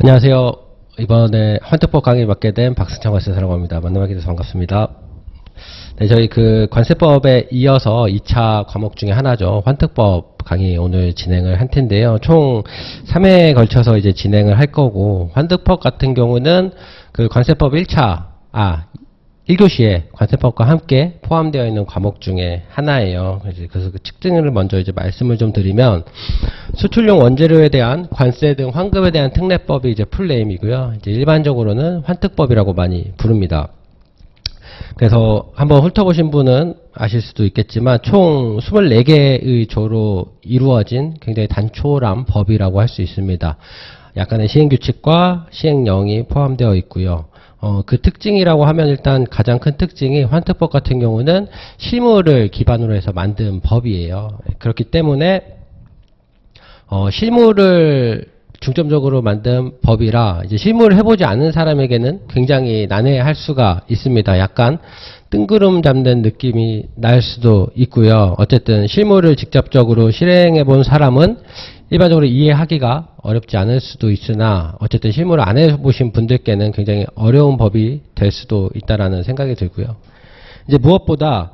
안녕하세요. 이번에 환특법 강의 맡게 된 박승창 관세사라고 합니다. 만나뵙게 돼서 반갑습니다. 네, 저희 관세법에 이어서 2차 과목 중에 하나죠. 환특법 강의 오늘 진행을 할 텐데요. 총 3회에 걸쳐서 이제 진행을 할 거고, 환특법 같은 경우는 관세법 1교시에 관세법과 함께 포함되어 있는 과목 중에 하나예요. 그래서 그 특징을 먼저 이제 말씀을 좀 드리면, 수출용 원재료에 대한 관세 등 환급에 대한 특례법이 이제 풀네임이고요. 이제 일반적으로는 환특법이라고 많이 부릅니다. 그래서 한번 훑어보신 분은 아실 수도 있겠지만 총 24개의 조로 이루어진 굉장히 단촐한 법이라고 할 수 있습니다. 약간의 시행규칙과 시행령이 포함되어 있고요. 그 특징이라고 하면 일단 가장 큰 특징이 환특법 같은 경우는 실무를 기반으로 해서 만든 법이에요. 그렇기 때문에 실무를 중점적으로 만든 법이라 이제 실무를 해보지 않은 사람에게는 굉장히 난해할 수가 있습니다. 약간 뜬구름 잡는 느낌이 날 수도 있고요. 어쨌든 실무를 직접적으로 실행해 본 사람은 일반적으로 이해하기가 어렵지 않을 수도 있으나 어쨌든 실무를 안 해보신 분들께는 굉장히 어려운 법이 될 수도 있다라는 생각이 들고요. 이제 무엇보다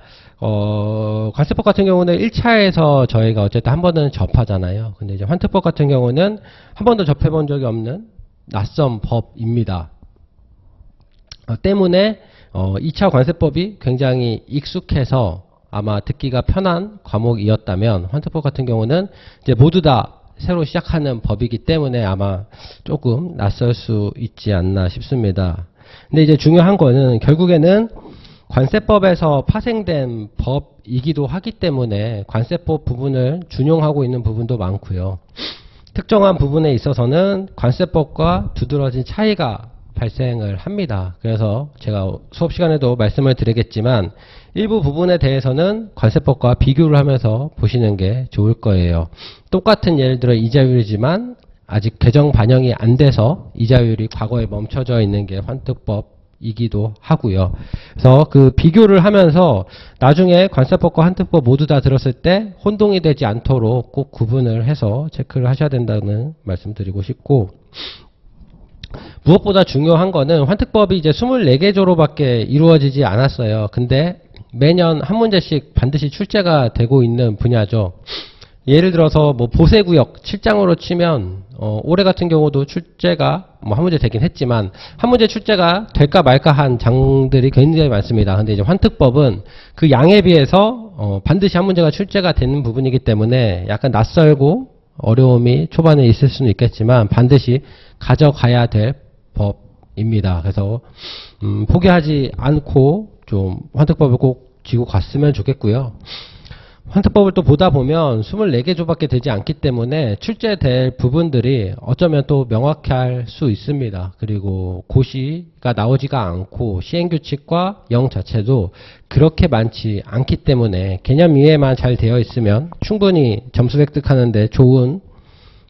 관세법 같은 경우는 1차에서 저희가 어쨌든 한 번은 접하잖아요. 근데 이제 환특법 같은 경우는 한 번도 접해본 적이 없는 낯선 법입니다. 때문에 2차 관세법이 굉장히 익숙해서 아마 듣기가 편한 과목이었다면 환특법 같은 경우는 이제 모두 다 새로 시작하는 법이기 때문에 아마 조금 낯설 수 있지 않나 싶습니다. 근데 이제 중요한 거는 결국에는 관세법에서 파생된 법이기도 하기 때문에 관세법 부분을 준용하고 있는 부분도 많고요. 특정한 부분에 있어서는 관세법과 두드러진 차이가 발생을 합니다. 그래서 제가 수업 시간에도 말씀을 드리겠지만 일부 부분에 대해서는 관세법과 비교를 하면서 보시는 게 좋을 거예요. 똑같은 예를 들어 이자율이지만 아직 개정 반영이 안 돼서 이자율이 과거에 멈춰져 있는 게 환특법이기도 하고요. 그래서 그 비교를 하면서 나중에 관세법과 환특법 모두 다 들었을 때 혼동이 되지 않도록 꼭 구분을 해서 체크를 하셔야 된다는 말씀 드리고 싶고, 무엇보다 중요한 거는 환특법이 이제 24개 조로밖에 이루어지지 않았어요. 근데 매년 한 문제씩 반드시 출제가 되고 있는 분야죠. 예를 들어서 뭐 보세구역 7장으로 치면 올해 같은 경우도 출제가 뭐 한 문제 되긴 했지만 한 문제 출제가 될까 말까 한 장들이 굉장히 많습니다. 근데 이제 환특법은 그 양에 비해서 반드시 한 문제가 출제가 되는 부분이기 때문에 약간 낯설고 어려움이 초반에 있을 수는 있겠지만 반드시 가져가야 될 법입니다. 그래서 포기하지 않고 좀 환특법을 꼭 쥐고 갔으면 좋겠고요. 환특법을 또 보다 보면 24개 조밖에 되지 않기 때문에 출제될 부분들이 어쩌면 또 명확히 할 수 있습니다. 그리고 고시가 나오지가 않고 시행규칙과 영 자체도 그렇게 많지 않기 때문에 개념 이해만 잘 되어 있으면 충분히 점수 획득하는데 좋은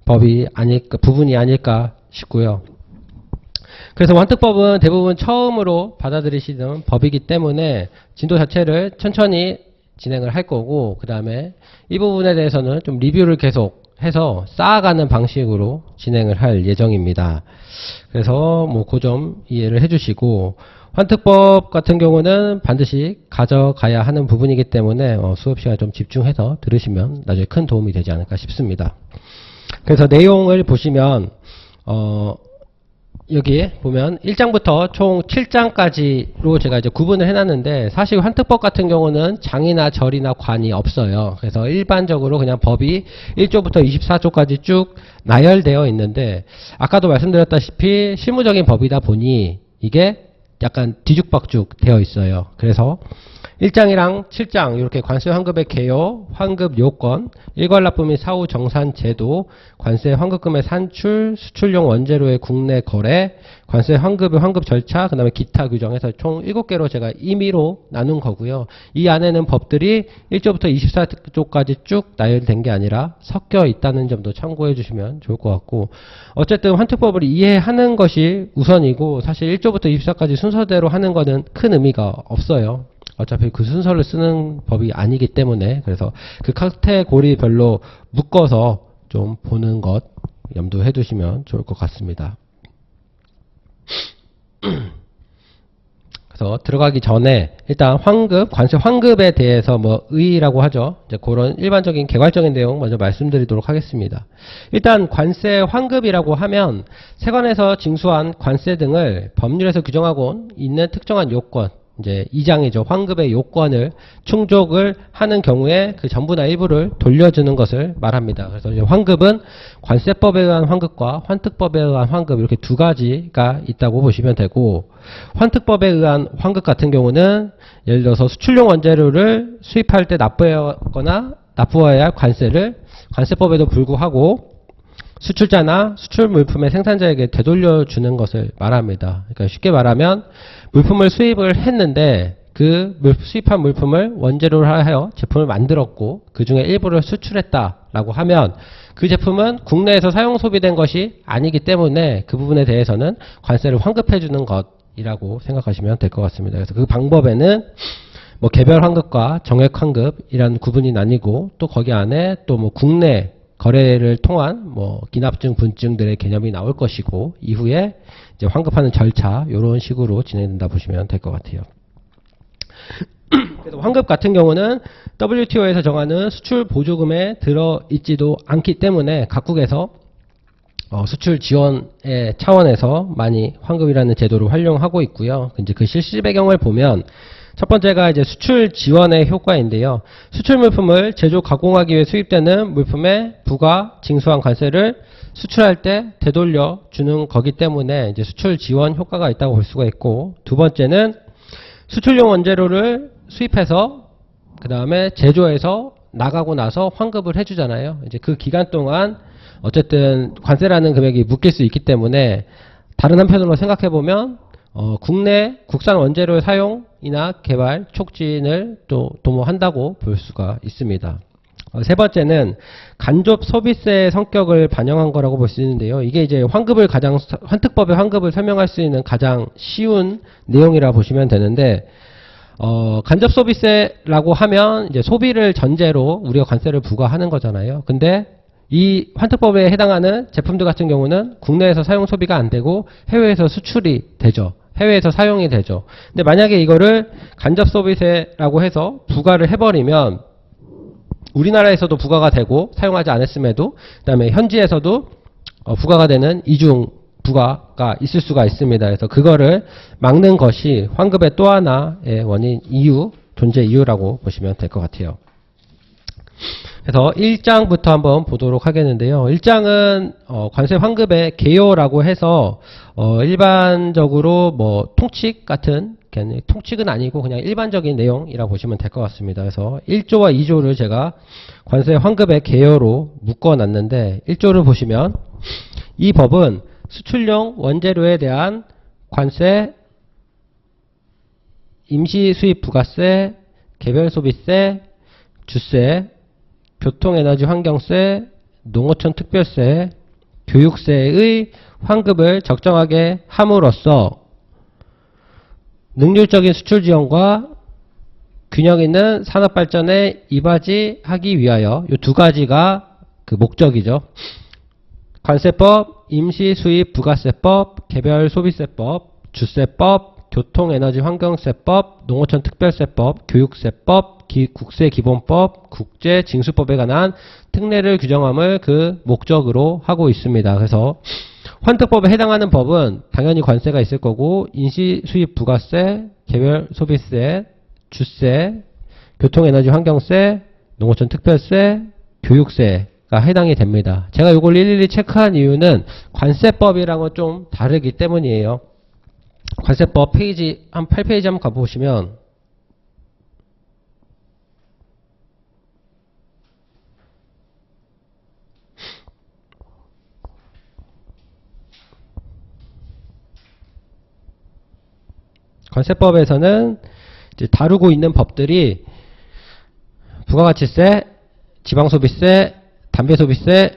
법이 아닐까, 부분이 아닐까 싶고요. 그래서 환특법은 대부분 처음으로 받아들이시는 법이기 때문에 진도 자체를 천천히 진행을 할 거고, 그 다음에 이 부분에 대해서는 좀 리뷰를 계속 해서 쌓아가는 방식으로 진행을 할 예정입니다. 그래서 뭐 그 점 이해를 해주시고, 환특법 같은 경우는 반드시 가져가야 하는 부분이기 때문에 수업 시간에 좀 집중해서 들으시면 나중에 큰 도움이 되지 않을까 싶습니다. 그래서 내용을 보시면 여기 보면 1장부터 총 7장까지로 제가 이제 구분을 해놨는데, 사실 환특법 같은 경우는 장이나 절이나 관이 없어요. 그래서 일반적으로 그냥 법이 1조부터 24조까지 쭉 나열되어 있는데, 아까도 말씀드렸다시피 실무적인 법이다 보니 이게 약간 뒤죽박죽 되어 있어요. 그래서 1장이랑 7장 이렇게 관세 환급의 개요, 환급 요건, 일괄납부 및 사후 정산 제도, 관세 환급금의 산출, 수출용 원재료의 국내 거래, 관세 환급의 환급 절차, 그 다음에 기타 규정해서 총 7개로 제가 임의로 나눈 거고요. 이 안에는 법들이 1조부터 24조까지 쭉 나열된 게 아니라 섞여 있다는 점도 참고해 주시면 좋을 것 같고, 어쨌든 환특법을 이해하는 것이 우선이고, 사실 1조부터 24까지 순서대로 하는 거는 큰 의미가 없어요. 어차피 그 순서를 쓰는 법이 아니기 때문에. 그래서 그 카테고리별로 묶어서 좀 보는 것 염두해 두시면 좋을 것 같습니다. 그래서 들어가기 전에 일단 환급, 관세 환급에 대해서 뭐 의의라고 하죠. 이제 그런 일반적인 개괄적인 내용 먼저 말씀드리도록 하겠습니다. 일단 관세 환급이라고 하면 세관에서 징수한 관세 등을 법률에서 규정하고 있는 특정한 요건, 이제 2장이죠. 환급의 요건을 충족을 하는 경우에 그 전부나 일부를 돌려주는 것을 말합니다. 그래서 이제 환급은 관세법에 의한 환급과 환특법에 의한 환급 이렇게 두 가지가 있다고 보시면 되고, 환특법에 의한 환급 같은 경우는 예를 들어서 수출용 원재료를 수입할 때 납부해야 할 관세를 관세법에도 불구하고 수출자나 수출 물품의 생산자에게 되돌려주는 것을 말합니다. 그러니까 쉽게 말하면 물품을 수입을 했는데 그 수입한 물품을 원재료로 하여 제품을 만들었고 그 중에 일부를 수출했다라고 하면 그 제품은 국내에서 사용 소비된 것이 아니기 때문에 그 부분에 대해서는 관세를 환급해주는 것이라고 생각하시면 될 것 같습니다. 그래서 그 방법에는 뭐 개별 환급과 정액 환급이라는 구분이 나뉘고 또 거기 안에 또 뭐 국내 거래를 통한 뭐 기납증, 분증들의 개념이 나올 것이고 이후에 이제 환급하는 절차 이런 식으로 진행된다 보시면 될 것 같아요. 그래서 환급 같은 경우는 WTO에서 정하는 수출 보조금에 들어있지도 않기 때문에 각국에서 수출 지원의 차원에서 많이 환급이라는 제도를 활용하고 있고요. 이제 그 실시 배경을 보면 첫 번째가 이제 수출 지원의 효과인데요. 수출 물품을 제조 가공하기 위해 수입되는 물품에 부가 징수한 관세를 수출할 때 되돌려 주는 거기 때문에 이제 수출 지원 효과가 있다고 볼 수가 있고, 두 번째는 수출용 원재료를 수입해서 그 다음에 제조해서 나가고 나서 환급을 해주잖아요. 이제 그 기간 동안 어쨌든 관세라는 금액이 묶일 수 있기 때문에 다른 한편으로 생각해 보면 국내 국산 원재료의 사용이나 개발 촉진을 또 도모한다고 볼 수가 있습니다. 세 번째는 간접 소비세의 성격을 반영한 거라고 볼 수 있는데요. 이게 이제 환특법의 환급을 설명할 수 있는 가장 쉬운 내용이라 보시면 되는데, 간접 소비세라고 하면 이제 소비를 전제로 우리가 관세를 부과하는 거잖아요. 근데 이 환특법에 해당하는 제품들 같은 경우는 국내에서 사용 소비가 안 되고 해외에서 수출이 되죠. 해외에서 사용이 되죠. 근데 만약에 이거를 간접 소비세라고 해서 부과를 해버리면 우리나라에서도 부과가 되고 사용하지 않았음에도 그 다음에 현지에서도 부과가 되는 이중 부과가 있을 수가 있습니다. 그래서 그거를 막는 것이 환급의 또 하나의 원인 존재 이유라고 보시면 될 것 같아요. 그래서 1장부터 한번 보도록 하겠는데요. 1장은 관세 환급의 개요라고 해서 일반적으로 뭐 통칙 같은, 통칙은 아니고 그냥 일반적인 내용이라고 보시면 될 것 같습니다. 그래서 1조와 2조를 제가 관세 환급의 개요로 묶어놨는데, 1조를 보시면 이 법은 수출용 원재료에 대한 관세, 임시 수입 부가세, 개별 소비세, 주세, 교통에너지 환경세, 농어촌 특별세, 교육세의 환급을 적정하게 함으로써 능률적인 수출 지원과 균형 있는 산업 발전에 이바지하기 위하여 이 두 가지가 그 목적이죠. 관세법, 임시 수입 부가세법, 개별 소비세법, 주세법, 교통에너지 환경세법, 농어촌 특별세법, 교육세법, 국세기본법, 국제징수법에 관한 특례를 규정함을 그 목적으로 하고 있습니다. 그래서 환특법에 해당하는 법은 당연히 관세가 있을 거고, 임시 수입 부가세, 개별 소비세, 주세, 교통에너지 환경세, 농어촌 특별세, 교육세가 해당이 됩니다. 제가 이걸 일일이 체크한 이유는 관세법이랑은 좀 다르기 때문이에요. 관세법 페이지 한 8페이지 한번 가보시면 관세법에서는 이제 다루고 있는 법들이 부가가치세, 지방소비세, 담배소비세,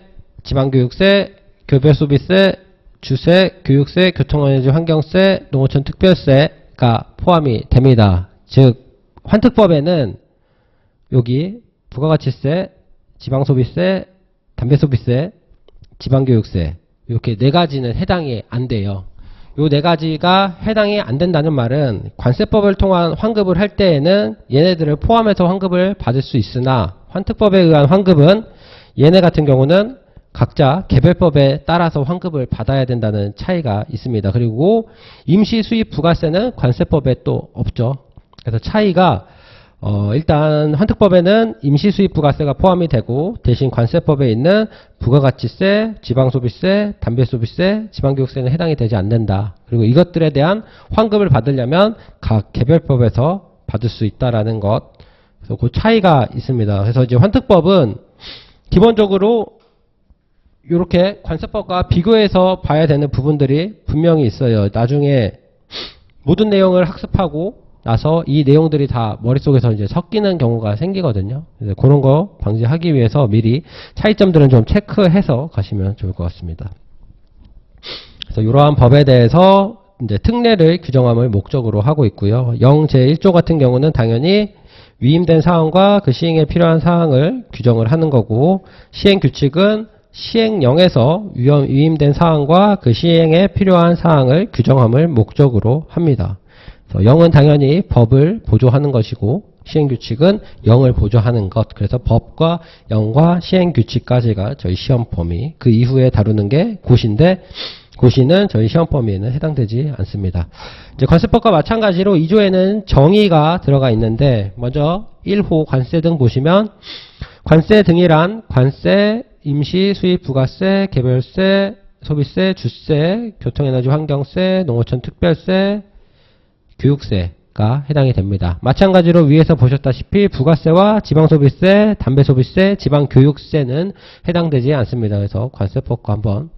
지방교육세, 교별소비세, 주세, 교육세, 교통에너지 환경세, 농어촌 특별세가 포함이 됩니다. 즉 환특법에는 여기 부가가치세, 지방소비세, 담배소비세, 지방교육세 이렇게 네 가지는 해당이 안 돼요. 요 네 가지가 해당이 안 된다는 말은 관세법을 통한 환급을 할 때에는 얘네들을 포함해서 환급을 받을 수 있으나 환특법에 의한 환급은 얘네 같은 경우는 각자 개별법에 따라서 환급을 받아야 된다는 차이가 있습니다. 그리고 임시수입 부가세는 관세법에 또 없죠. 그래서 차이가 일단 환특법에는 임시수입 부가세가 포함이 되고 대신 관세법에 있는 부가가치세, 지방소비세, 담배소비세, 지방교육세는 해당이 되지 않는다. 그리고 이것들에 대한 환급을 받으려면 각 개별법에서 받을 수 있다라는 것. 그래서 그 차이가 있습니다. 그래서 이제 환특법은 기본적으로 이렇게 관세법과 비교해서 봐야 되는 부분들이 분명히 있어요. 나중에 모든 내용을 학습하고 나서 이 내용들이 다 머릿속에서 이제 섞이는 경우가 생기거든요. 그래서 그런 거 방지하기 위해서 미리 차이점들은 좀 체크해서 가시면 좋을 것 같습니다. 그래서 이러한 법에 대해서 이제 특례를 규정함을 목적으로 하고 있고요. 0제1조 같은 경우는 당연히 위임된 사항과 그 시행에 필요한 사항을 규정을 하는 거고, 시행규칙은 시행령에서 위임된 사항과 그 시행에 필요한 사항을 규정함을 목적으로 합니다. 0은 당연히 법을 보조하는 것이고 시행규칙은 0을 보조하는 것. 그래서 법과 0과 시행규칙까지가 저희 시험 범위. 그 이후에 다루는 게 고시인데 고시는 저희 시험 범위에는 해당되지 않습니다. 이제 관세법과 마찬가지로 2조에는 정의가 들어가 있는데 먼저 1호 관세 등 보시면 관세 등이란 관세, 임시, 수입, 부가세, 개별세, 소비세, 주세, 교통에너지 환경세, 농어촌 특별세, 교육세가 해당이 됩니다. 마찬가지로 위에서 보셨다시피 부가세와 지방소비세, 담배소비세, 지방교육세는 해당되지 않습니다. 그래서 관세법과 한번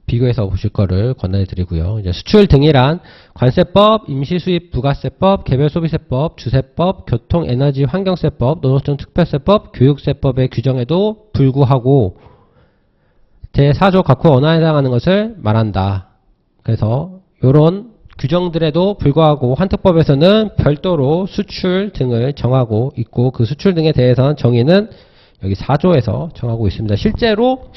비교해서 보실 거를 권해드리고요. 이제 수출 등이란 관세법, 임시수입 부가세법, 개별소비세법, 주세법, 교통에너지 환경세법, 노동청 특별세법, 교육세법의 규정에도 불구하고 제4조 각호 원화에 해당하는 것을 말한다. 그래서 이런 규정들에도 불구하고 환특법에서는 별도로 수출 등을 정하고 있고 그 수출 등에 대해서는 정의는 여기 4조에서 정하고 있습니다. 실제로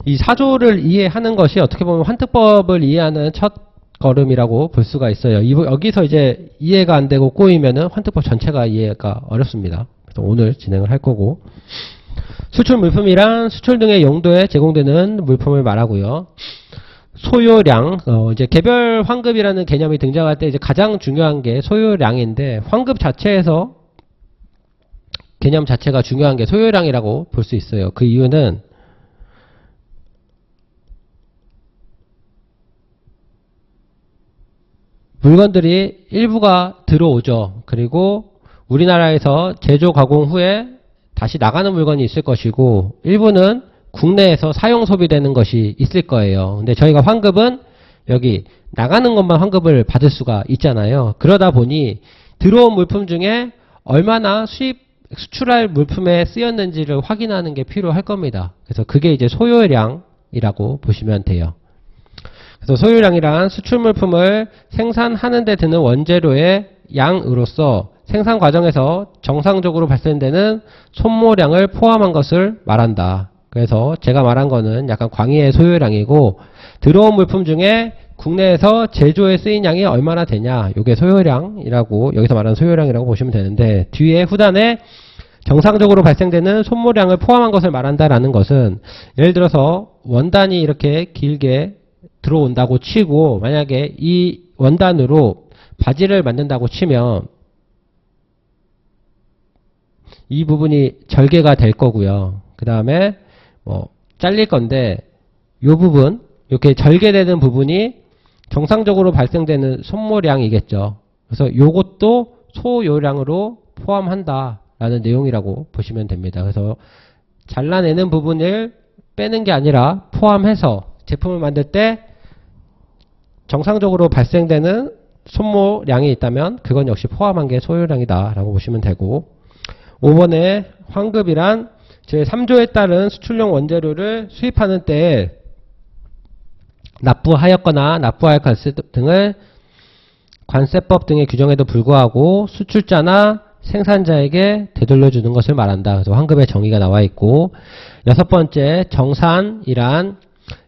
이 4조를 이해하는 것이 어떻게 보면 환특법을 이해하는 첫 걸음이라고 볼 수가 있어요. 여기서 이제 이해가 안 되고 꼬이면은 환특법 전체가 이해가 어렵습니다. 그래서 오늘 진행을 할 거고, 수출 물품이란 수출 등의 용도에 제공되는 물품을 말하고요. 소요량, 이제 개별 환급이라는 개념이 등장할 때 이제 가장 중요한 게 소요량인데, 환급 자체에서 개념 자체가 중요한 게 소요량이라고 볼 수 있어요. 그 이유는 물건들이 일부가 들어오죠. 그리고 우리나라에서 제조 가공 후에 다시 나가는 물건이 있을 것이고 일부는 국내에서 사용 소비되는 것이 있을 거예요. 근데 저희가 환급은 여기 나가는 것만 환급을 받을 수가 있잖아요. 그러다 보니 들어온 물품 중에 얼마나 수출할 물품에 쓰였는지를 확인하는 게 필요할 겁니다. 그래서 그게 이제 소요량이라고 보시면 돼요. 그래서 소요량이란 수출 물품을 생산하는 데 드는 원재료의 양으로서 생산 과정에서 정상적으로 발생되는 손모량을 포함한 것을 말한다. 그래서 제가 말한 거는 약간 광의의 소요량이고, 들어온 물품 중에 국내에서 제조에 쓰인 양이 얼마나 되냐, 이게 소요량이라고, 여기서 말하는 소요량이라고 보시면 되는데, 뒤에 후단에 정상적으로 발생되는 손모량을 포함한 것을 말한다라는 것은, 예를 들어서 원단이 이렇게 길게 들어온다고 치고 만약에 이 원단으로 바지를 만든다고 치면 이 부분이 절개가 될 거고요. 그 다음에 뭐 잘릴 건데 이 부분, 이렇게 절개되는 부분이 정상적으로 발생되는 손모량이겠죠. 그래서 요것도 소요량으로 포함한다라는 내용이라고 보시면 됩니다. 그래서 잘라내는 부분을 빼는 게 아니라 포함해서 제품을 만들 때 정상적으로 발생되는 손모량이 있다면 그건 역시 포함한 게 소요량이다 라고 보시면 되고, 5번에 환급이란 제3조에 따른 수출용 원재료를 수입하는 때에 납부하였거나 납부할 관세 등을 관세법 등의 규정에도 불구하고 수출자나 생산자에게 되돌려주는 것을 말한다. 그래서 환급의 정의가 나와 있고, 6번째 정산이란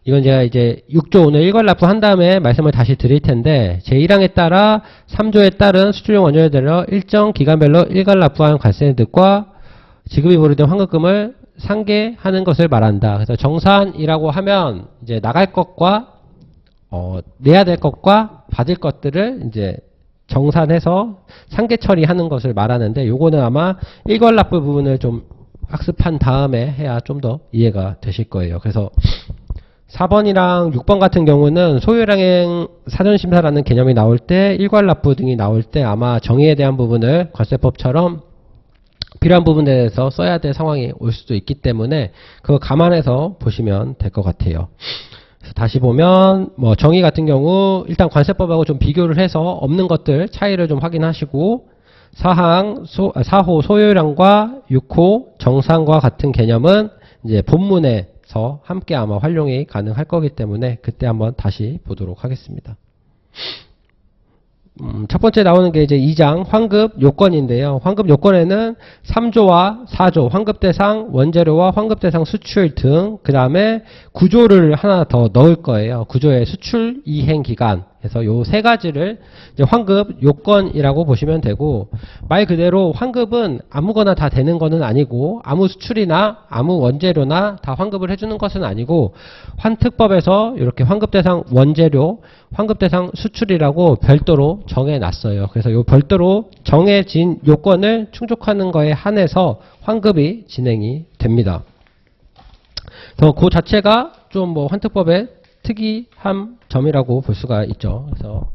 이건 제가 이제 6조 오늘 일괄납부 한 다음에 말씀을 다시 드릴 텐데, 제1항에 따라 3조에 따른 수출용 원료에 대해 일정 기간별로 일괄납부한 관세득과 지급이 보류된 환급금을 상계하는 것을 말한다. 그래서 정산이라고 하면 이제 나갈 것과 내야 될 것과 받을 것들을 이제 정산해서 상계 처리하는 것을 말하는데, 요거는 아마 일괄납부 부분을 좀 학습한 다음에 해야 좀 더 이해가 되실 거예요. 그래서 4번이랑 6번 같은 경우는 소요량행 사전심사라는 개념이 나올 때, 일괄납부 등이 나올 때 아마 정의에 대한 부분을 관세법처럼 필요한 부분에 대해서 써야 될 상황이 올 수도 있기 때문에 그거 감안해서 보시면 될 것 같아요. 그래서 다시 보면 뭐 정의 같은 경우 일단 관세법하고 좀 비교를 해서 없는 것들 차이를 좀 확인하시고, 4호 소요량과 6호 정산과 같은 개념은 이제 본문에서 함께 아마 활용이 가능할 거기 때문에 그때 한번 다시 보도록 하겠습니다. 첫 번째 나오는 게 이제 2장 환급 요건인데요. 환급 요건에는 3조와 4조 환급 대상 원재료와 환급 대상 수출 등, 그 다음에 구조를 하나 더 넣을 거예요. 구조의 수출 이행 기간. 그래서 요 세 가지를 이제 환급 요건이라고 보시면 되고, 말 그대로 환급은 아무거나 다 되는 거는 아니고, 아무 수출이나 아무 원재료나 다 환급을 해주는 것은 아니고, 환특법에서 이렇게 환급 대상 원재료, 환급 대상 수출이라고 별도로 정해놨어요. 그래서 요 별도로 정해진 요건을 충족하는 거에 한해서 환급이 진행이 됩니다. 그래서 그 자체가 좀 뭐 환특법의 특이한 점이라고 볼 수가 있죠. 그래서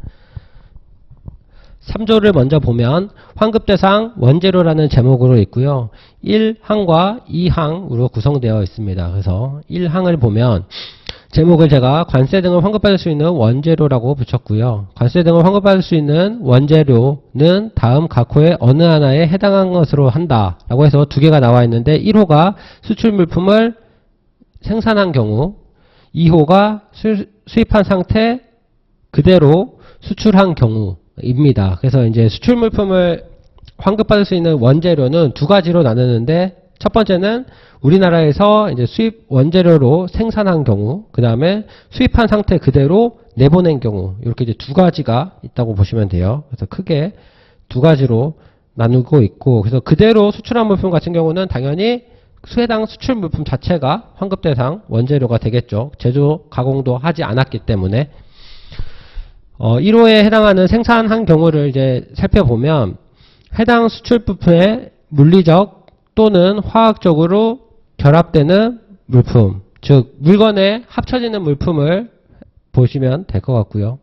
3조를 먼저 보면 환급 대상 원재료라는 제목으로 있고요. 1항과 2항으로 구성되어 있습니다. 그래서 1항을 보면 제목을 제가 관세 등을 환급받을 수 있는 원재료라고 붙였고요. 관세 등을 환급받을 수 있는 원재료는 다음 각호의 어느 하나에 해당한 것으로 한다 라고 해서 두 개가 나와 있는데, 1호가 수출 물품을 생산한 경우, 2호가 수입한 상태 그대로 수출한 경우입니다. 그래서 이제 수출 물품을 환급받을 수 있는 원재료는 두 가지로 나누는데, 첫 번째는 우리나라에서 이제 수입 원재료로 생산한 경우, 그 다음에 수입한 상태 그대로 내보낸 경우, 이렇게 이제 두 가지가 있다고 보시면 돼요. 그래서 크게 두 가지로 나누고 있고, 그래서 그대로 수출한 물품 같은 경우는 당연히 해당 수출 물품 자체가 환급 대상 원재료가 되겠죠. 제조 가공도 하지 않았기 때문에. 1호에 해당하는 생산한 경우를 이제 살펴보면, 해당 수출 부품의 물리적 또는 화학적으로 결합되는 물품, 즉 물건에 합쳐지는 물품을 보시면 될 것 같고요.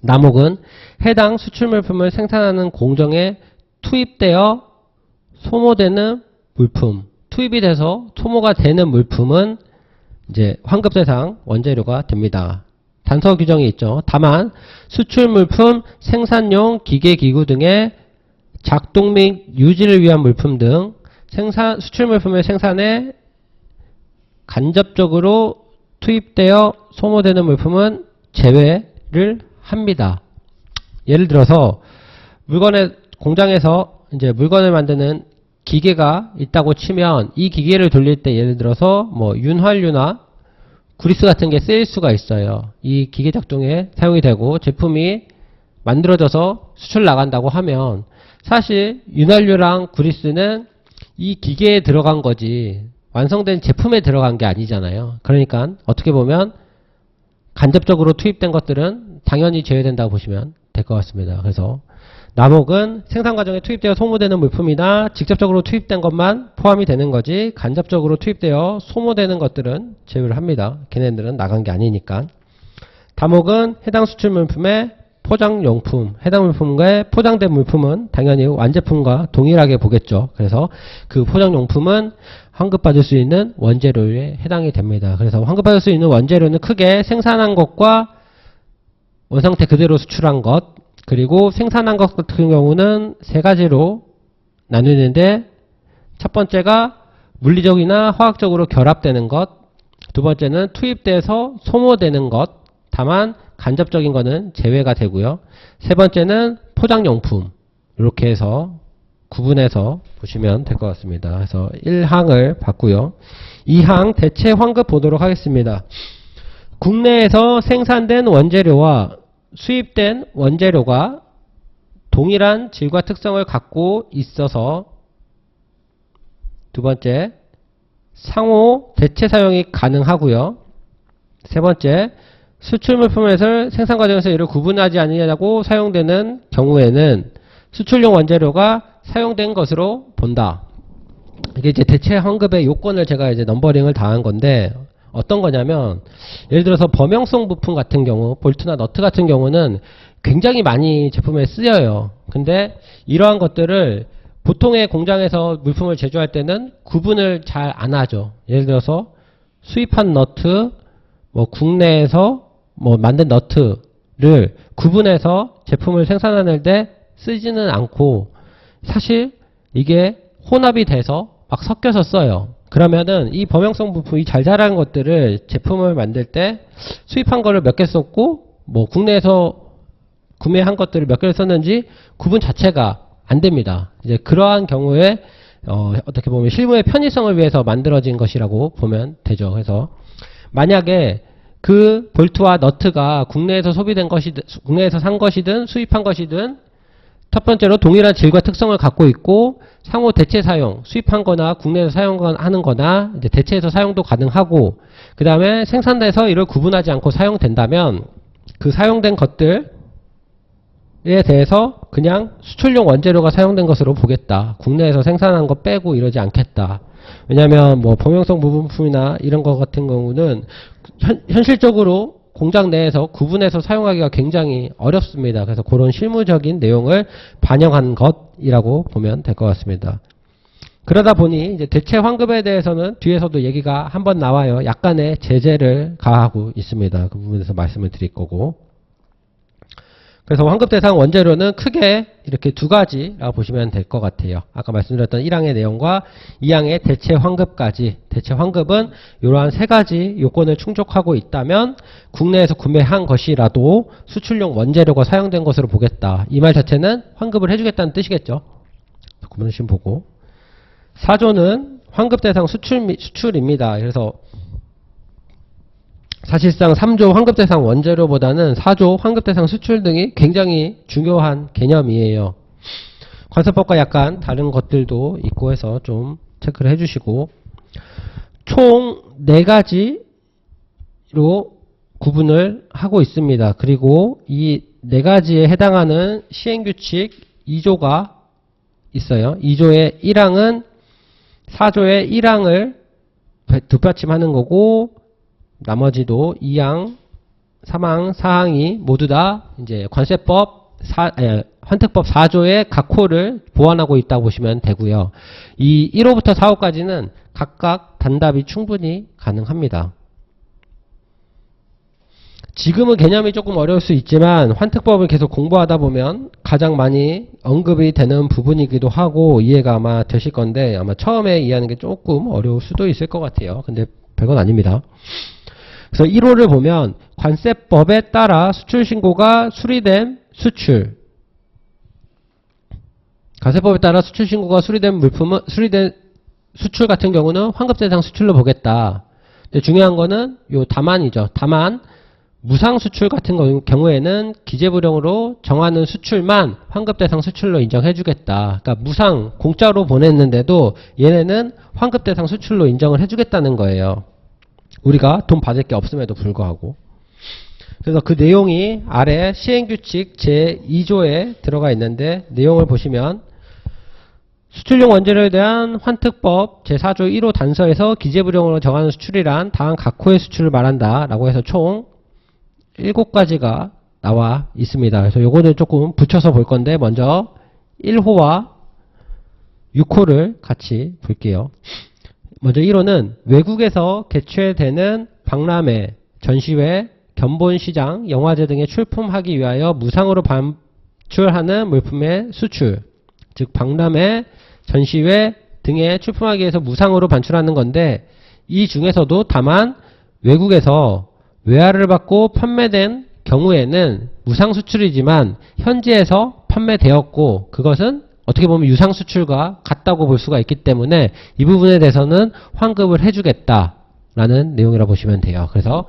남목은 해당 수출 물품을 생산하는 공정에 투입되어 소모되는 물품, 투입이 돼서 소모가 되는 물품은 이제 환급 대상 원재료가 됩니다. 단서 규정이 있죠. 다만 수출 물품 생산용 기계 기구 등의 작동 및 유지를 위한 물품 등 수출 물품의 생산에 간접적으로 투입되어 소모되는 물품은 제외를 합니다. 예를 들어서 공장에서 이제 물건을 만드는 기계가 있다고 치면, 이 기계를 돌릴 때 예를 들어서 뭐 윤활유나 구리스 같은 게 쓰일 수가 있어요. 이 기계 작동에 사용이 되고 제품이 만들어져서 수출 나간다고 하면, 사실 윤활유랑 구리스는 이 기계에 들어간 거지 완성된 제품에 들어간 게 아니잖아요. 그러니까 어떻게 보면 간접적으로 투입된 것들은 당연히 제외된다고 보시면 될 것 같습니다. 그래서 남목은 생산 과정에 투입되어 소모되는 물품이나 직접적으로 투입된 것만 포함이 되는 거지, 간접적으로 투입되어 소모되는 것들은 제외를 합니다. 걔네들은 나간 게 아니니까. 다목은 해당 수출 물품의 포장용품, 해당 물품과 포장된 물품은 당연히 완제품과 동일하게 보겠죠. 그래서 그 포장용품은 환급받을 수 있는 원재료에 해당이 됩니다. 그래서 환급받을 수 있는 원재료는 크게 생산한 것과 원상태 그대로 수출한 것, 그리고 생산한 것 같은 경우는 세 가지로 나누는데, 첫 번째가 물리적이나 화학적으로 결합되는 것, 두 번째는 투입돼서 소모되는 것, 다만 간접적인 거는 제외가 되고요. 세 번째는 포장용품. 이렇게 해서 구분해서 보시면 될 것 같습니다. 그래서 1항을 봤고요. 2항 대체 환급 보도록 하겠습니다. 국내에서 생산된 원재료와 수입된 원재료가 동일한 질과 특성을 갖고 있어서 두 번째, 상호 대체 사용이 가능하고요. 세 번째, 수출 물품에서 생산 과정에서 이를 구분하지 않느냐고 사용되는 경우에는 수출용 원재료가 사용된 것으로 본다. 이게 이제 대체 환급의 요건을 제가 이제 넘버링을 다 한 건데 어떤 거냐면 예를 들어서 범용성 부품 같은 경우 볼트나 너트 같은 경우는 굉장히 많이 제품에 쓰여요. 근데 이러한 것들을 보통의 공장에서 물품을 제조할 때는 구분을 잘 안 하죠. 예를 들어서 수입한 너트, 뭐 국내에서 뭐 만든 너트를 구분해서 제품을 생산하는 데 쓰지는 않고 사실 이게 혼합이 돼서 막 섞여서 써요. 그러면은 이 범용성 부품이 잘 자라는 것들을 제품을 만들 때 수입한 거를 몇 개 썼고 뭐 국내에서 구매한 것들을 몇 개를 썼는지 구분 자체가 안 됩니다. 이제 그러한 경우에 어떻게 보면 실무의 편의성을 위해서 만들어진 것이라고 보면 되죠. 그래서 만약에 그 볼트와 너트가 국내에서 소비된 것이든 국내에서 산 것이든 수입한 것이든 첫 번째로 동일한 질과 특성을 갖고 있고 상호 대체 사용, 수입한 거나 국내에서 사용하는 거나 이제 대체해서 사용도 가능하고 그 다음에 생산돼서 이를 구분하지 않고 사용된다면 그 사용된 것들에 대해서 그냥 수출용 원재료가 사용된 것으로 보겠다. 국내에서 생산한 거 빼고 이러지 않겠다. 왜냐하면 뭐 범용성 부품이나 이런 거 같은 경우는 현실적으로 공장 내에서 구분해서 사용하기가 굉장히 어렵습니다. 그래서 그런 실무적인 내용을 반영한 것이라고 보면 될 것 같습니다. 그러다 보니 이제 대체 환급에 대해서는 뒤에서도 얘기가 한번 나와요. 약간의 제재를 가하고 있습니다. 그 부분에서 말씀을 드릴 거고. 그래서 환급 대상 원재료는 크게 이렇게 두 가지라고 보시면 될 것 같아요. 아까 말씀드렸던 1항의 내용과 2항의 대체 환급까지. 대체 환급은 이러한 세 가지 요건을 충족하고 있다면 국내에서 구매한 것이라도 수출용 원재료가 사용된 것으로 보겠다. 이 말 자체는 환급을 해주겠다는 뜻이겠죠. 구분심 보고. 4조는 환급 대상 수출입니다. 그래서 사실상 3조 환급대상 원재료보다는 4조 환급대상 수출 등이 굉장히 중요한 개념이에요. 관세법과 약간 다른 것들도 있고 해서 좀 체크를 해주시고 총 4가지로 구분을 하고 있습니다. 그리고 이 4가지에 해당하는 시행규칙 2조가 있어요. 2조의 1항은 4조의 1항을 뒷받침하는 거고 나머지도 2항, 3항, 4항이 모두 다 이제 관세법, 환특법 4조의 각 호를 보완하고 있다고 보시면 되고요. 이 1호부터 4호까지는 각각 단답이 충분히 가능합니다. 지금은 개념이 조금 어려울 수 있지만 환특법을 계속 공부하다 보면 가장 많이 언급이 되는 부분이기도 하고 이해가 아마 되실 건데 아마 처음에 이해하는 게 조금 어려울 수도 있을 것 같아요. 근데 별건 아닙니다. 그래서 1호를 보면 관세법에 따라 수출신고가 수리된 수출 관세법에 따라 수출신고가 수리된 물품은 수리된 수출 같은 경우는 환급대상 수출로 보겠다. 근데 중요한 거는 요 다만이죠. 다만 무상 수출 같은 경우에는 기재부령으로 정하는 수출만 환급대상 수출로 인정해주겠다. 그러니까 무상 공짜로 보냈는데도 얘네는 환급대상 수출로 인정을 해주겠다는 거예요. 우리가 돈 받을 게 없음에도 불구하고. 그래서 그 내용이 아래 시행규칙 제2조에 들어가 있는데 내용을 보시면 수출용 원재료에 대한 환특법 제4조 1호 단서에서 기재부령으로 정하는 수출이란 다음 각 호의 수출을 말한다 라고 해서 총 7가지가 나와 있습니다. 그래서 요거는 조금 붙여서 볼 건데 먼저 1호와 6호를 같이 볼게요. 먼저 1호는 외국에서 개최되는 박람회, 전시회, 견본시장, 영화제 등에 출품하기 위하여 무상으로 반출하는 물품의 수출. 즉 박람회, 전시회 등에 출품하기 위해서 무상으로 반출하는 건데 이 중에서도 다만 외국에서 외화를 받고 판매된 경우에는 무상 수출이지만 현지에서 판매되었고 그것은 어떻게 보면 유상 수출과 같다고 볼 수가 있기 때문에 이 부분에 대해서는 환급을 해주겠다 라는 내용이라 보시면 돼요. 그래서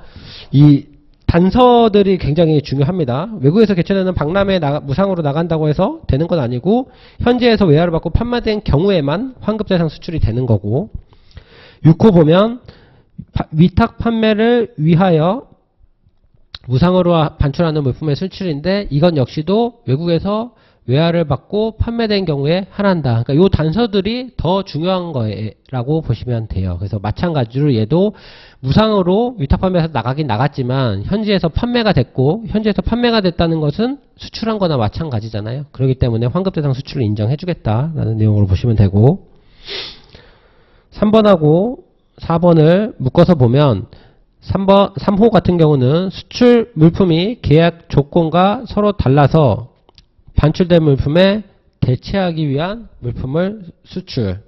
이 단서들이 굉장히 중요합니다. 외국에서 개최되는 박람회에 무상으로 나간다고 해서 되는 건 아니고 현지에서 외화를 받고 판매된 경우에만 환급대상 수출이 되는 거고 6호 보면 위탁 판매를 위하여 무상으로 반출하는 물품의 수출인데 이건 역시도 외국에서 외화를 받고 판매된 경우에 하란다. 그러니까 이 단서들이 더 중요한 거라고 보시면 돼요. 그래서 마찬가지로 얘도 무상으로 위탁 판매에서 나가긴 나갔지만 현지에서 판매가 됐고 현지에서 판매가 됐다는 것은 수출한 거나 마찬가지잖아요. 그렇기 때문에 환급대상 수출을 인정해 주겠다라는 내용으로 보시면 되고 3번하고 4번을 묶어서 보면 3호 같은 경우는 수출 물품이 계약 조건과 서로 달라서 반출된 물품에 대체하기 위한 물품을 수출.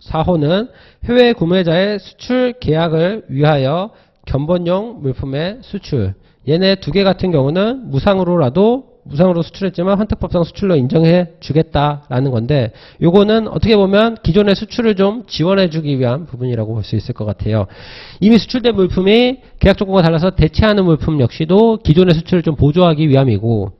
4호는 해외 구매자의 수출 계약을 위하여 견본용 물품의 수출. 얘네 두 개 같은 경우는 무상으로 수출했지만 환특법상 수출로 인정해 주겠다라는 건데 요거는 어떻게 보면 기존의 수출을 좀 지원해 주기 위한 부분이라고 볼 수 있을 것 같아요. 이미 수출된 물품이 계약 조건과 달라서 대체하는 물품 역시도 기존의 수출을 좀 보조하기 위함이고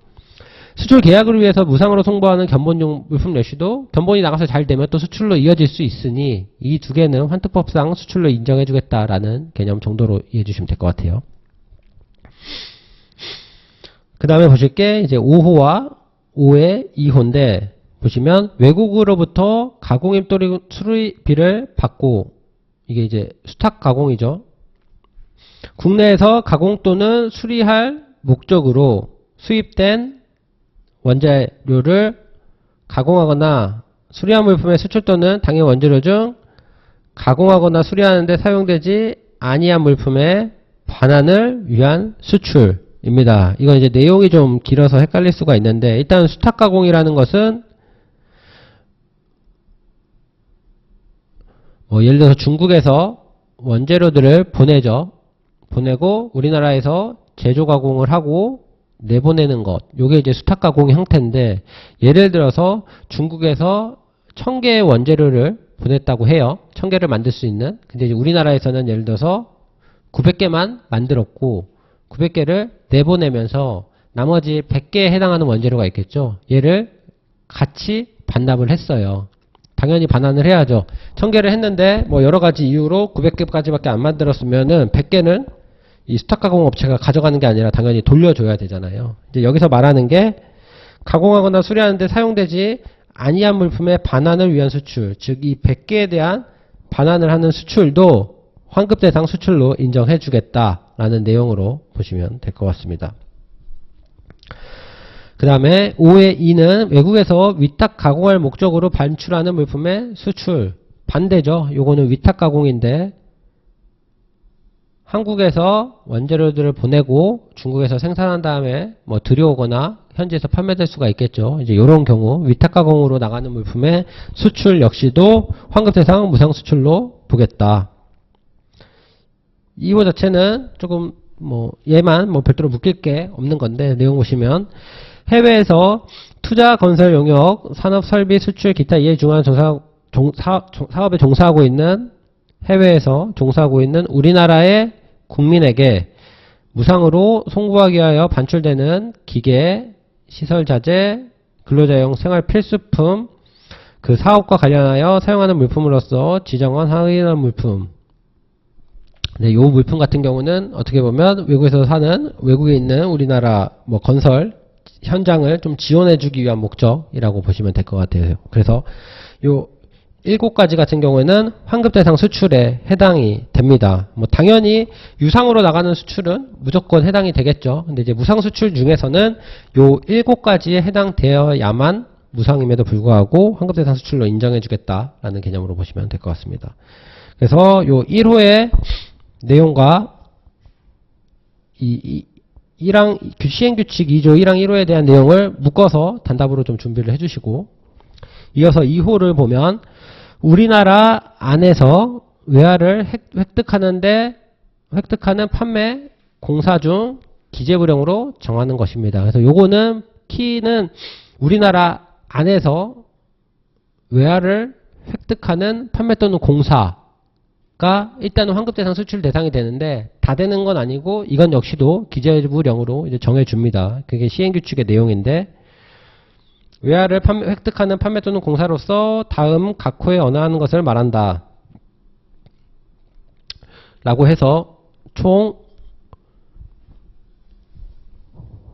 수출 계약을 위해서 무상으로 송부하는 견본용 물품 역시도 견본이 나가서 잘 되면 또 수출로 이어질 수 있으니 이 두 개는 환특법상 수출로 인정해 주겠다라는 개념 정도로 이해해 주시면 될 것 같아요. 그 다음에 보실 게 이제 5호와 5의 2호인데 보시면 외국으로부터 가공임 또는 수리비를 받고 이게 이제 수탁 가공이죠. 국내에서 가공 또는 수리할 목적으로 수입된 원재료를 가공하거나 수리한 물품의 수출 또는 당해 원재료 중 가공하거나 수리하는 데 사용되지 아니한 물품의 반환을 위한 수출입니다. 이건 이제 내용이 좀 길어서 헷갈릴 수가 있는데 일단 수탁 가공이라는 것은 예를 들어서 중국에서 원재료들을 보내고 우리나라에서 제조 가공을 하고 내보내는 것. 요게 이제 수탁 가공의 형태인데 예를 들어서 중국에서 1000개의 원재료를 보냈다고 해요. 1000개를 만들 수 있는. 근데 이제 우리나라에서는 예를 들어서 900개만 만들었고 900개를 내보내면서 나머지 100개에 해당하는 원재료가 있겠죠. 얘를 같이 반납을 했어요. 당연히 반환을 해야죠. 1000개를 했는데 여러 가지 이유로 900개까지밖에 안 만들었으면은 100개는 이 수탁 가공 업체가 가져가는 게 아니라 당연히 돌려줘야 되잖아요. 이제 여기서 말하는 게 가공하거나 수리하는데 사용되지 아니한 물품의 반환을 위한 수출, 즉 이 100개에 대한 반환을 하는 수출도 환급 대상 수출로 인정해 주겠다라는 내용으로 보시면 될 것 같습니다. 그 다음에 5의 2는 외국에서 위탁 가공할 목적으로 반출하는 물품의 수출. 반대죠. 요거는 위탁 가공인데 한국에서 원재료들을 보내고 중국에서 생산한 다음에 들여오거나 현지에서 판매될 수가 있겠죠. 이제 이런 경우 위탁 가공으로 나가는 물품의 수출 역시도 환급 대상 무상 수출로 보겠다. 2호 자체는 조금 얘만 별도로 묶일 게 없는 건데 내용 보시면 해외에서 투자 건설 용역 산업 설비 수출 기타 이에 중요한 사업에 종사하고 있는 해외에서 종사하고 있는 우리나라의 국민에게 무상으로 송부하기 위하여 반출되는 기계, 시설자재, 근로자용 생활 필수품, 그 사업과 관련하여 사용하는 물품으로서 지정한 확인한 물품. 네, 요 물품 같은 경우는 어떻게 보면 외국에서 사는 외국에 있는 우리나라 건설 현장을 좀 지원해주기 위한 목적이라고 보시면 될 것 같아요. 그래서 요 7가지 같은 경우에는 환급 대상 수출에 해당이 됩니다. 당연히 유상으로 나가는 수출은 무조건 해당이 되겠죠. 근데 이제 무상 수출 중에서는 요 7가지에 해당되어야만 무상임에도 불구하고 환급 대상 수출로 인정해 주겠다라는 개념으로 보시면 될 것 같습니다. 그래서 요 1호의 내용과 시행규칙 2조 1항 1호에 대한 내용을 묶어서 단답으로 좀 준비를 해주시고 이어서 2호를 보면 우리나라 안에서 외화를 획득하는 판매 공사 중 기재부령으로 정하는 것입니다. 그래서 요거는 키는 우리나라 안에서 외화를 획득하는 판매 또는 공사 가 일단은 환급 대상 수출 대상이 되는데 다 되는 건 아니고 이건 역시도 기재부령으로 이제 정해줍니다. 그게 시행규칙의 내용인데 외화를 획득하는 판매 또는 공사로서 다음 각 호에 언어하는 것을 말한다. 라고 해서 총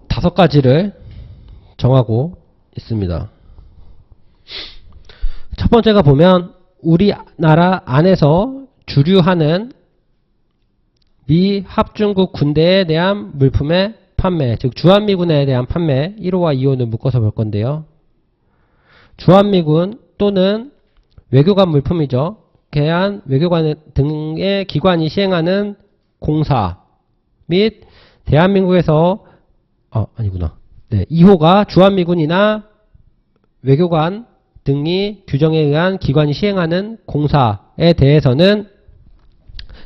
5가지를 정하고 있습니다. 첫 번째가 보면 우리나라 안에서 주류하는 미 합중국 군대에 대한 물품의 판매, 즉 주한미군에 대한 판매 1호와 2호는 묶어서 볼 건데요. 주한미군 또는 외교관 물품이죠. 개한 외교관 등의 기관이 시행하는 공사 및 대한민국에서 아니구나. 네, 2호가 주한미군이나 외교관 등이 규정에 의한 기관이 시행하는 공사에 대해서는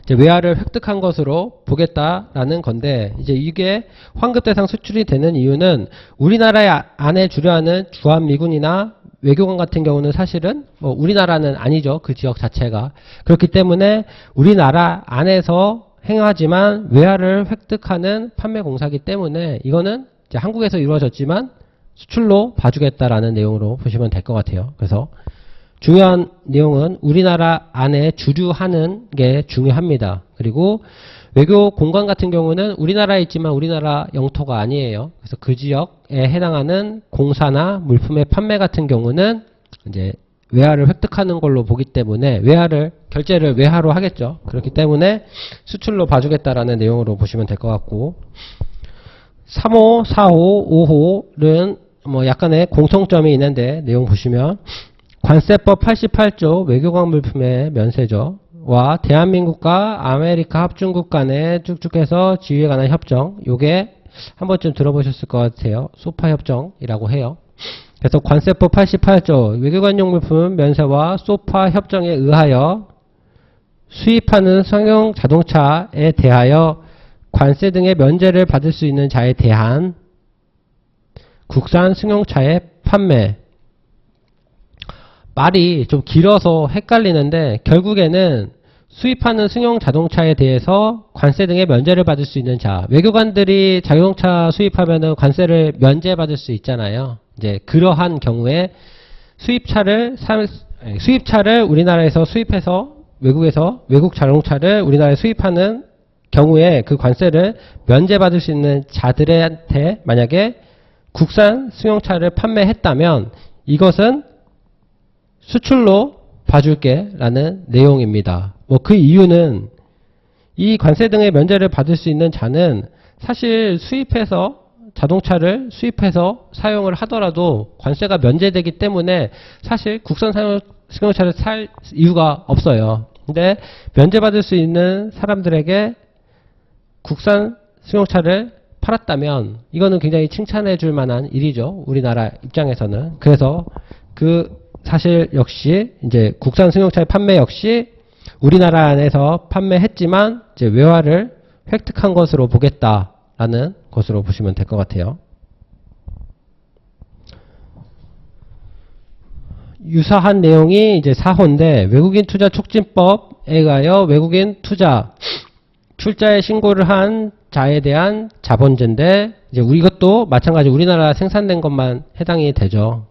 이제 외화를 획득한 것으로 보겠다라는 건데, 이제 이게 환급 대상 수출이 되는 이유는 우리나라 안에 주류하는 주한미군이나 외교관 같은 경우는 사실은 뭐 우리나라는 아니죠. 그 지역 자체가. 그렇기 때문에 우리나라 안에서 행하지만 외화를 획득하는 판매 공사이기 때문에 이거는 이제 한국에서 이루어졌지만 수출로 봐주겠다라는 내용으로 보시면 될 것 같아요. 그래서 중요한 내용은 우리나라 안에 주류하는 게 중요합니다. 그리고 외교 공간 같은 경우는 우리나라에 있지만 우리나라 영토가 아니에요. 그래서 그 지역에 해당하는 공사나 물품의 판매 같은 경우는 이제 외화를 획득하는 걸로 보기 때문에 결제를 외화로 하겠죠. 그렇기 때문에 수출로 봐주겠다라는 내용으로 보시면 될 것 같고, 3호, 4호, 5호는 뭐 약간의 공통점이 있는데 내용 보시면 관세법 88조 외교관 물품의 면세죠. 와 대한민국과 아메리카 합중국 간의 쭉쭉 해서 지위에 관한 협정, 요게 한 번쯤 들어보셨을 것 같아요. 소파 협정이라고 해요. 그래서 관세법 88조 외교관용 물품 면세와 소파 협정에 의하여 수입하는商用 자동차에 대하여 관세 등의 면제를 받을 수 있는 자에 대한 국산 승용차의 판매. 말이 좀 길어서 헷갈리는데 결국에는 수입하는 승용 자동차에 대해서 관세 등의 면제를 받을 수 있는 자, 외교관들이 자동차 수입하면은 관세를 면제받을 수 있잖아요. 이제 그러한 경우에 수입차를 우리나라에서 수입해서 외국 자동차를 우리나라에 수입하는 경우에 그 관세를 면제받을 수 있는 자들한테 만약에 국산 승용차를 판매했다면 이것은 수출로 봐줄게 라는 내용입니다. 뭐 그 이유는 이 관세 등의 면제를 받을 수 있는 자는 사실 자동차를 수입해서 사용을 하더라도 관세가 면제되기 때문에 사실 국산 승용차를 살 이유가 없어요. 근데 면제받을 수 있는 사람들에게 국산 승용차를 팔았다면 이거는 굉장히 칭찬해 줄 만한 일이죠. 우리나라 입장에서는. 그래서 사실 역시 이제 국산 승용차의 판매 역시 우리나라 안에서 판매했지만 이제 외화를 획득한 것으로 보겠다라는 것으로 보시면 될 것 같아요. 유사한 내용이 이제 4호인데 외국인 투자 촉진법에 의하여 외국인 투자 출자에 신고를 한 자에 대한 자본제인데 이제 이것도 마찬가지 우리나라 생산된 것만 해당이 되죠.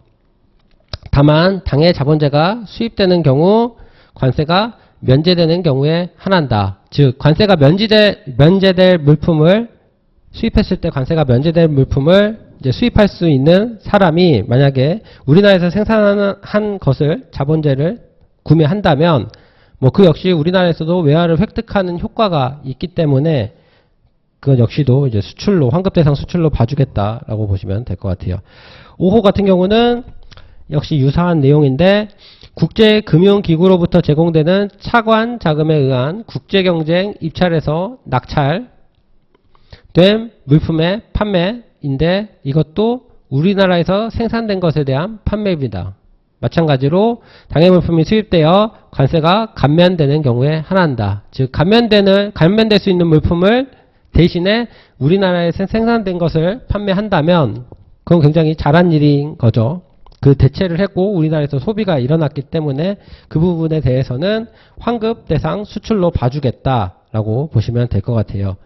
다만 당해 자본제가 수입되는 경우 관세가 면제되는 경우에 한한다. 즉 관세가 면제될 물품을 수입했을 때 관세가 면제될 물품을 이제 수입할 수 있는 사람이 만약에 우리나라에서 생산한 것을 자본제를 구매한다면 뭐 그 역시 우리나라에서도 외화를 획득하는 효과가 있기 때문에 그건 역시도 이제 환급 대상 수출로 봐주겠다라고 보시면 될 것 같아요. 5호 같은 경우는 역시 유사한 내용인데 국제금융기구로부터 제공되는 차관 자금에 의한 국제경쟁 입찰에서 낙찰된 물품의 판매인데 이것도 우리나라에서 생산된 것에 대한 판매입니다. 마찬가지로 당해 물품이 수입되어 관세가 감면되는 경우에 한한다. 즉 감면될 수 있는 물품을 대신에 우리나라에서 생산된 것을 판매한다면 그건 굉장히 잘한 일인 거죠. 그 대체를 했고 우리나라에서 소비가 일어났기 때문에 그 부분에 대해서는 환급 대상 수출로 봐주겠다라고 보시면 될 것 같아요.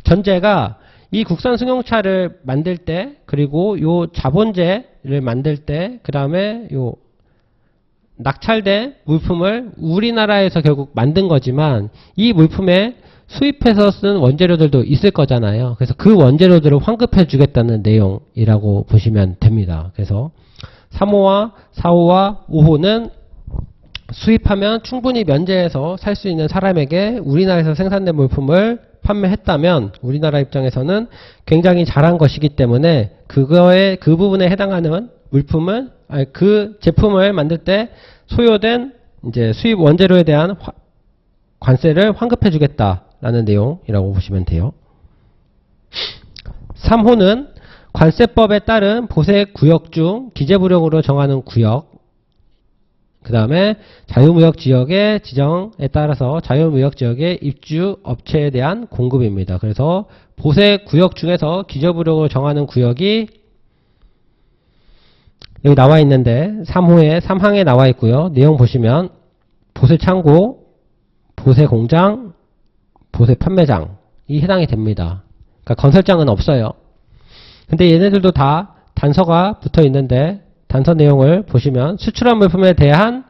전제가 이 국산 승용차를 만들 때, 그리고 요 자본재를 만들 때, 그 다음에 요 낙찰된 물품을 우리나라에서 결국 만든 거지만 이 물품에 수입해서 쓴 원재료들도 있을 거잖아요. 그래서 그 원재료들을 환급해 주겠다는 내용이라고 보시면 됩니다. 그래서 3호와 4호와 5호는 수입하면 충분히 면제해서 살 수 있는 사람에게 우리나라에서 생산된 물품을 판매했다면 우리나라 입장에서는 굉장히 잘한 것이기 때문에 그 부분에 해당하는 물품을, 그 제품을 만들 때 소요된 이제 수입 원재료에 대한 관세를 환급해 주겠다라는 내용이라고 보시면 돼요. 3호는 관세법에 따른 보세구역 중 기재부령으로 정하는 구역, 그 다음에 자유무역지역의 지정에 따라서 자유무역지역의 입주 업체에 대한 공급입니다. 그래서 보세구역 중에서 기재부령으로 정하는 구역이 여기 나와 있는데 3호에 3항에 나와 있고요. 내용 보시면 보세창고, 보세공장, 보세판매장이 해당이 됩니다. 그러니까 건설장은 없어요. 근데 얘네들도 다 단서가 붙어 있는데 단서 내용을 보시면 수출한 물품에 대한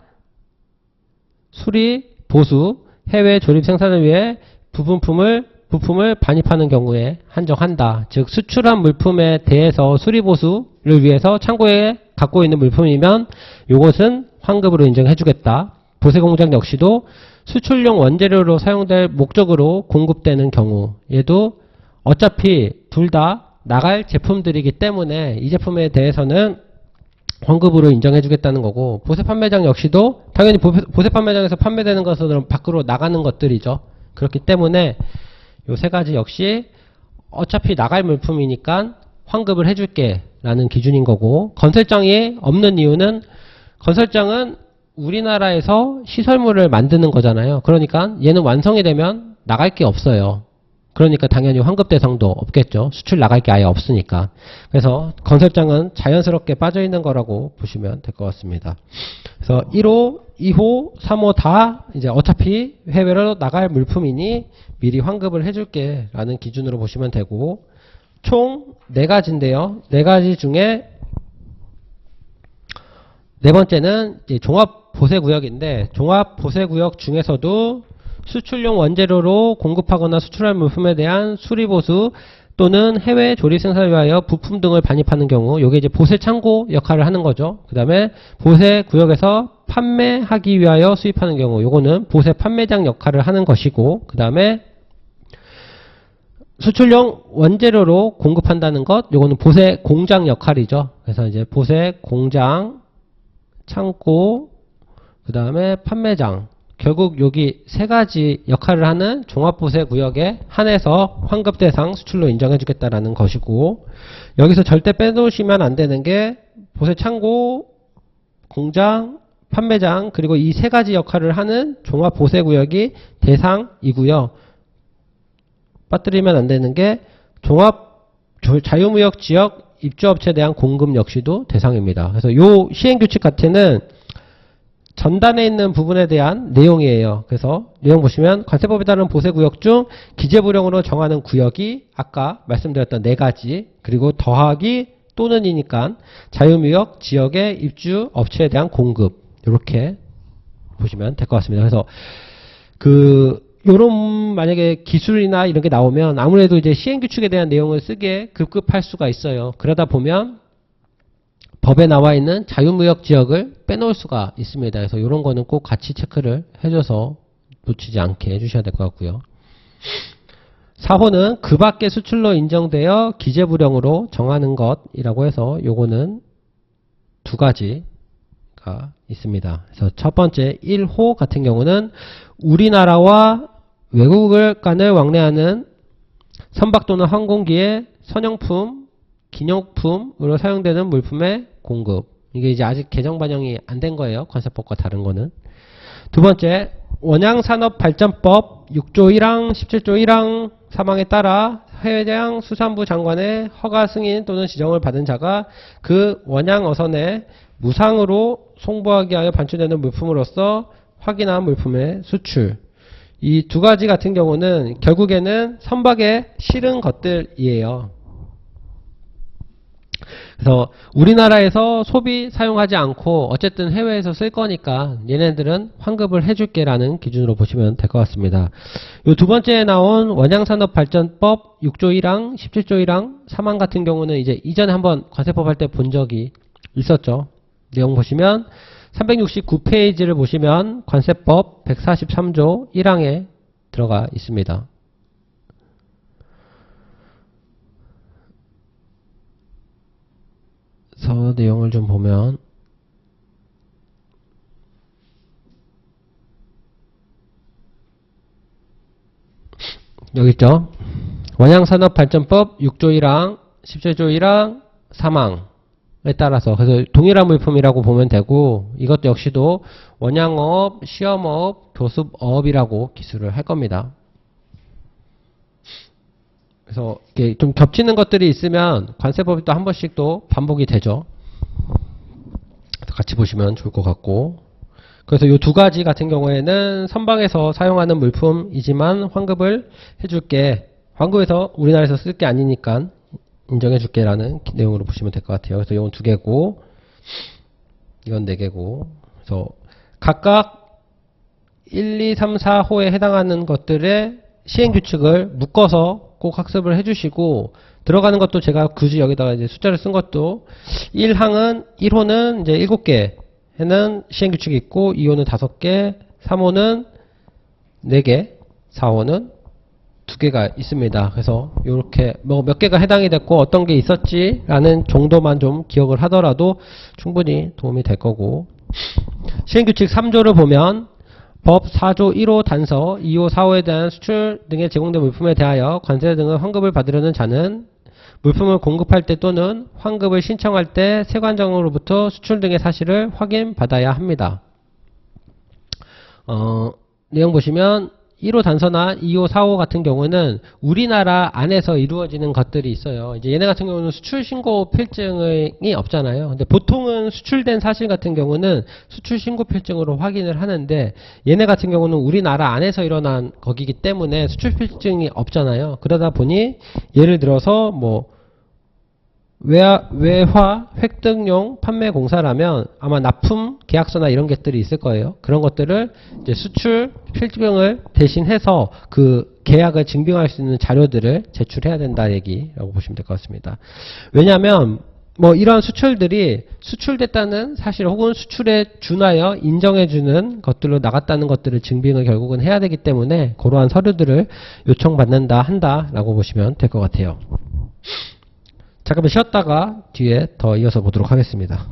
수리, 보수, 해외 조립 생산을 위해 부품을 반입하는 경우에 한정한다. 즉 수출한 물품에 대해서 수리, 보수를 위해서 창고에 갖고 있는 물품이면 이것은 환급으로 인정해 주겠다. 보세공장 역시도 수출용 원재료로 사용될 목적으로 공급되는 경우, 얘도 어차피 둘 다 나갈 제품들이기 때문에 이 제품에 대해서는 환급으로 인정해 주겠다는 거고, 보세 판매장 역시도 당연히 보세 판매장에서 판매되는 것은 밖으로 나가는 것들이죠. 그렇기 때문에 요 세 가지 역시 어차피 나갈 물품이니까 환급을 해줄게 라는 기준인 거고, 건설장이 없는 이유는 건설장은 우리나라에서 시설물을 만드는 거잖아요. 그러니까 얘는 완성이 되면 나갈 게 없어요. 그러니까 당연히 환급 대상도 없겠죠. 수출 나갈 게 아예 없으니까. 그래서 건설장은 자연스럽게 빠져 있는 거라고 보시면 될 것 같습니다. 그래서 1호, 2호, 3호 다 이제 어차피 해외로 나갈 물품이니 미리 환급을 해줄게 라는 기준으로 보시면 되고, 총 4가지인데요. 4가지 중에 네 번째는 종합보세구역인데, 종합보세구역 중에서도 수출용 원재료로 공급하거나 수출할 물품에 대한 수리보수 또는 해외 조립 생산을 위하여 부품 등을 반입하는 경우, 요게 이제 보세창고 역할을 하는 거죠. 그 다음에 보세구역에서 판매하기 위하여 수입하는 경우, 요거는 보세판매장 역할을 하는 것이고, 그 다음에 수출용 원재료로 공급한다는 것, 요거는 보세공장 역할이죠. 그래서 이제 보세공장, 창고, 그 다음에 판매장, 결국 여기 3가지 역할을 하는 종합보세구역에 한해서 환급 대상 수출로 인정해 주겠다라는 것이고, 여기서 절대 빼놓으시면 안 되는 게 보세창고, 공장, 판매장, 그리고 이 3가지 역할을 하는 종합보세구역이 대상이고요. 빠뜨리면 안 되는 게 자유무역지역 입주업체에 대한 공급 역시도 대상입니다. 그래서 요 시행규칙 같은 전단에 있는 부분에 대한 내용이에요. 그래서 내용 보시면 관세법에 따른 보세구역 중 기재부령으로 정하는 구역이 아까 말씀드렸던 4가지, 그리고 더하기 또는이니까 자유무역 지역의 입주 업체에 대한 공급, 이렇게 보시면 될 것 같습니다. 그래서 요런 만약에 기술이나 이런 게 나오면 아무래도 이제 시행규칙에 대한 내용을 쓰기에 급급할 수가 있어요. 그러다 보면 법에 나와 있는 자유무역 지역을 빼놓을 수가 있습니다. 그래서 이런 거는 꼭 같이 체크를 해줘서 놓치지 않게 해주셔야 될 것 같고요. 4호는 그 밖의 수출로 인정되어 기재부령으로 정하는 것이라고 해서 요거는 2가지가 있습니다. 그래서 첫 번째 1호 같은 경우는 우리나라와 외국을 간을 왕래하는 선박 또는 항공기의 선용품, 기념품으로 사용되는 물품의 공급. 이게 이제 아직 개정 반영이 안 된 거예요. 관세법과 다른 거는. 두 번째, 원양산업발전법 6조 1항, 17조 1항 3항에 따라 해양수산부 장관의 허가 승인 또는 지정을 받은 자가 그 원양 어선에 무상으로 송부하기 위하여 반출되는 물품으로서 확인한 물품의 수출. 이 두 가지 같은 경우는 결국에는 선박에 실은 것들이에요. 그래서 우리나라에서 소비 사용하지 않고 어쨌든 해외에서 쓸 거니까 얘네들은 환급을 해줄게 라는 기준으로 보시면 될 것 같습니다. 요 두 번째에 나온 원양산업발전법 6조 1항 17조 1항 3항 같은 경우는 이제 이전에 한번 관세법 할 때 본 적이 있었죠. 내용 보시면 369페이지를 보시면 관세법 143조 1항에 들어가 있습니다. 그래서 내용을 좀 보면 여기 있죠. 원양산업발전법 6조 1항 17조 1항 3항에 따라서 그래서 동일한 물품이라고 보면 되고 이것도 역시도 원양업, 시험업, 교습업이라고 기술을 할 겁니다. 그래서 이렇게 좀 겹치는 것들이 있으면 관세법이 또 한 번씩 또 반복이 되죠. 같이 보시면 좋을 것 같고. 그래서 이 두 가지 같은 경우에는 선박에서 사용하는 물품이지만 환급을 해줄게. 환급해서 우리나라에서 쓸 게 아니니까 인정해줄게 라는 내용으로 보시면 될 것 같아요. 그래서 이건 2개고 이건 4개고 그래서 각각 1, 2, 3, 4호에 해당하는 것들의 시행규칙을 묶어서 꼭 학습을 해주시고 들어가는 것도 제가 굳이 여기다가 이제 숫자를 쓴 것도 1항은 1호는 이제 7개에는 시행규칙이 있고 2호는 5개, 3호는 4개, 4호는 2개가 있습니다. 그래서 이렇게 뭐 몇 개가 해당이 됐고 어떤 게 있었지라는 정도만 좀 기억을 하더라도 충분히 도움이 될 거고 시행규칙 3조를 보면 법 4조 1호 단서 2호 4호에 대한 수출 등에 제공된 물품에 대하여 관세 등의 환급을 받으려는 자는 물품을 공급할 때 또는 환급을 신청할 때 세관청으로부터 수출 등의 사실을 확인받아야 합니다. 내용 보시면 1호 단서나 2호 4호 같은 경우는 우리나라 안에서 이루어지는 것들이 있어요. 이제 얘네 같은 경우는 수출 신고 필증이 없잖아요. 근데 보통은 수출된 사실 같은 경우는 수출 신고 필증으로 확인을 하는데 얘네 같은 경우는 우리나라 안에서 일어난 거기기 때문에 수출 필증이 없잖아요. 그러다 보니 예를 들어서 뭐 외화 획득용 판매 공사라면 아마 납품 계약서나 이런 것들이 있을 거예요. 그런 것들을 이제 수출 필증을 대신해서 그 계약을 증빙할 수 있는 자료들을 제출해야 된다 얘기라고 보시면 될 것 같습니다. 왜냐하면 뭐 이런 수출들이 수출됐다는 사실 혹은 수출에 준하여 인정해주는 것들로 나갔다는 것들을 증빙을 결국은 해야 되기 때문에 그러한 서류들을 요청받는다 한다라고 보시면 될 것 같아요. 잠깐만 쉬었다가 뒤에 더 이어서 보도록 하겠습니다.